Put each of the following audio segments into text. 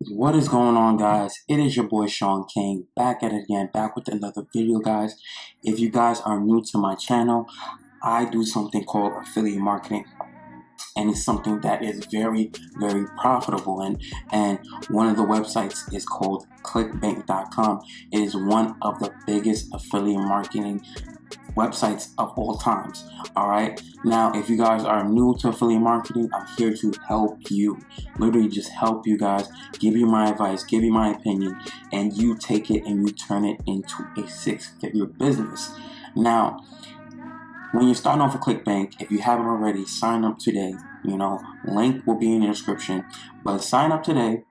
What is going on, guys? It is your boy Sean King, back at it again, back with another video, guys. If you guys are new to my channel, I do something called affiliate marketing, and it's something that is very profitable, and one of the websites is called clickbank.com. It is one of the biggest affiliate marketing websites of all times. All right, now if you guys are new to affiliate marketing, I'm here to help you, literally just help you guys, give you my advice, give you my opinion, and you take it and you turn it into a six-figure business. Now, when you're starting off with ClickBank, if you haven't already, sign up today. Link will be in the description, but sign up today.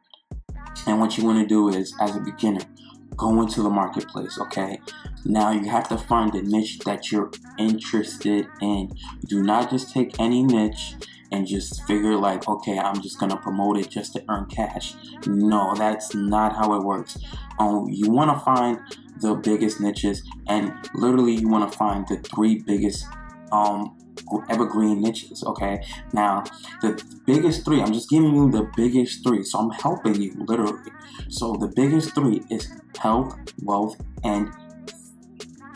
And what you want to do is, as a beginner, go into the marketplace, okay? Now you have to find the niche that you're interested in. Do not just take any niche and just figure like, okay, I'm just gonna promote it just to earn cash. No, that's not how it works. You want to find the biggest niches, and literally you want to find the three biggest evergreen niches. Okay, now the biggest three, I'm just giving you the biggest three, so I'm helping you literally. So the biggest three is health, wealth, and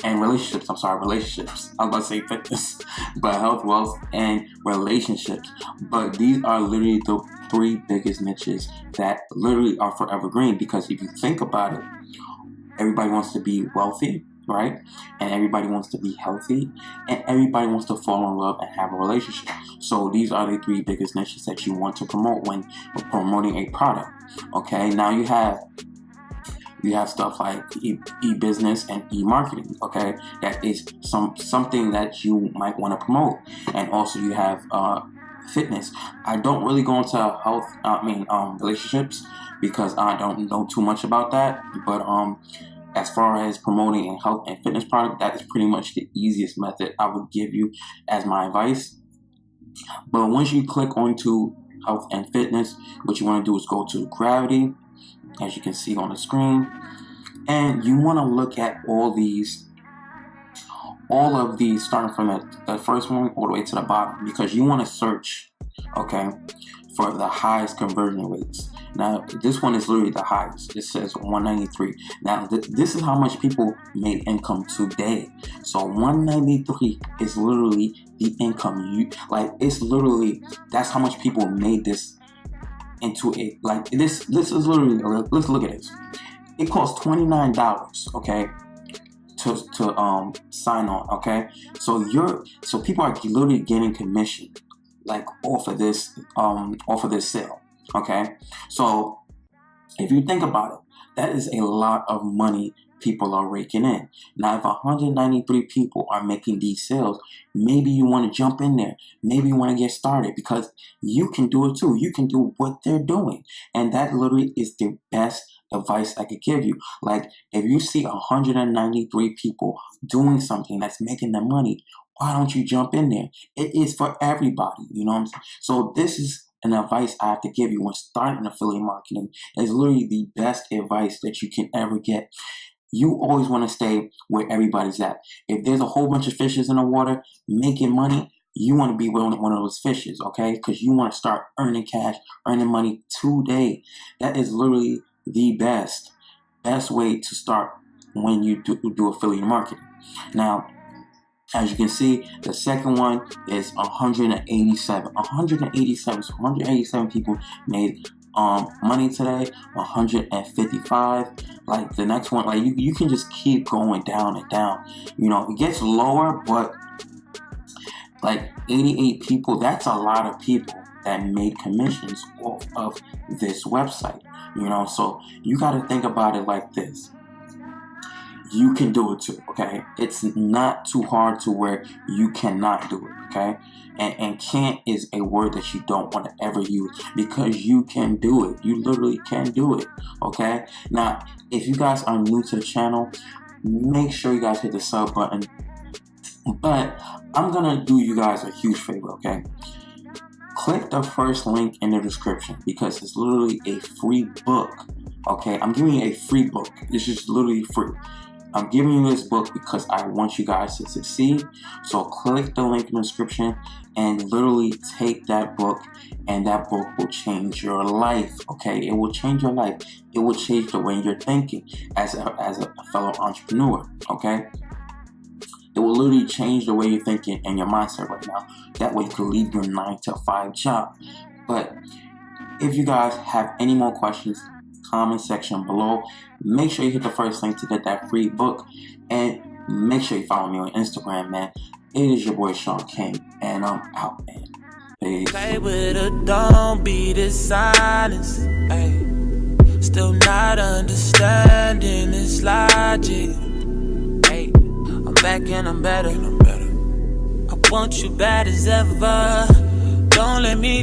relationships. I'm sorry, relationships. I was about to say fitness, but health, wealth, and relationships. But these are literally the three biggest niches that literally are forever green, because if you think about it, everybody wants to be wealthy, right? And everybody wants to be healthy, and everybody wants to fall in love and have a relationship. So these are the three biggest niches that you want to promote when promoting a product. Okay, now you have stuff like e-business and e-marketing. Okay, that is something that you might want to promote. And also you have fitness. I don't really go into health, relationships, because I don't know too much about that. But as far as promoting a health and fitness product, that is pretty much the easiest method I would give you as my advice. But once you click onto health and fitness, what you want to do is go to gravity, as you can see on the screen, and you want to look at all of these, starting from the first one all the way to the bottom, because you want to search, okay, for the highest conversion rates. Now this one is literally the highest. It says 193. Now this is how much people made income today. So 193 is literally the income it's literally, that's how much people made this into it. Like this is literally, let's look at this. It costs $29, okay, to sign on, okay? So people are literally getting commission like off of this sale, okay? So if you think about it, that is a lot of money people are raking in. Now if 193 people are making these sales, maybe you want to jump in there, maybe you want to get started, because you can do it too. You can do what they're doing, and that literally is the best advice I could give you. Like, if you see 193 people doing something that's making them money, why don't you jump in there? It is for everybody, you know what I'm saying? So this is an advice I have to give you when starting affiliate marketing. It's literally the best advice that you can ever get. You always want to stay where everybody's at. If there's a whole bunch of fishes in the water making money, you want to be one of those fishes, okay? Because you want to start earning cash, earning money today. That is literally the best way to start when you do affiliate marketing. Now, as you can see, the second one is 187. 187. So 187 people made money today. 155. Like the next one, like you can just keep going down and down. It gets lower, but like 88 people, that's a lot of people that made commissions off of this website. So you got to think about it like this. You can do it too, okay? It's not too hard to where you cannot do it, okay? And can't is a word that you don't want to ever use, because you can do it. You literally can do it, okay? Now, if you guys are new to the channel, make sure you guys hit the sub button. But I'm going to do you guys a huge favor, okay? Click the first link in the description, because it's literally a free book, okay? I'm giving you a free book. It's just literally free. I'm giving you this book because I want you guys to succeed. So click the link in the description and literally take that book, and that book will change your life. Okay, it will change your life. It will change the way you're thinking as a fellow entrepreneur. Okay, it will literally change the way you're thinking and your mindset right now. That way you can leave your 9-to-5 job. But if you guys have any more questions, comment section below. Make sure you hit the first link to get that free book, and make sure you follow me on Instagram, man. It is your boy Sean King, and I'm out, man. Peace. Play with her, don't be dishonest. Ay. Still not understanding this logic. Ay. I'm back and I'm better. I want you bad as ever. Don't let me